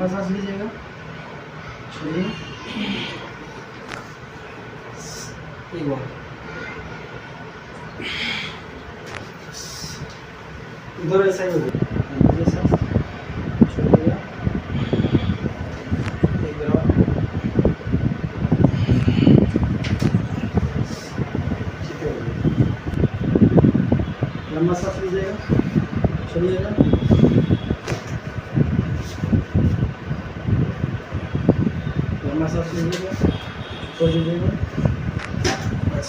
लंबा सांस लीजिएगा, छोड़िए, एक बार इधर ऐसा ही हो गया, लीजिए सांस, छोड़िएगा, एक बार और, ठीक है, लंबा सांस लीजिएगा, छोड़िएगा, लंबा सांस लीजिएगा, छोड़ दीजिएगा, बस।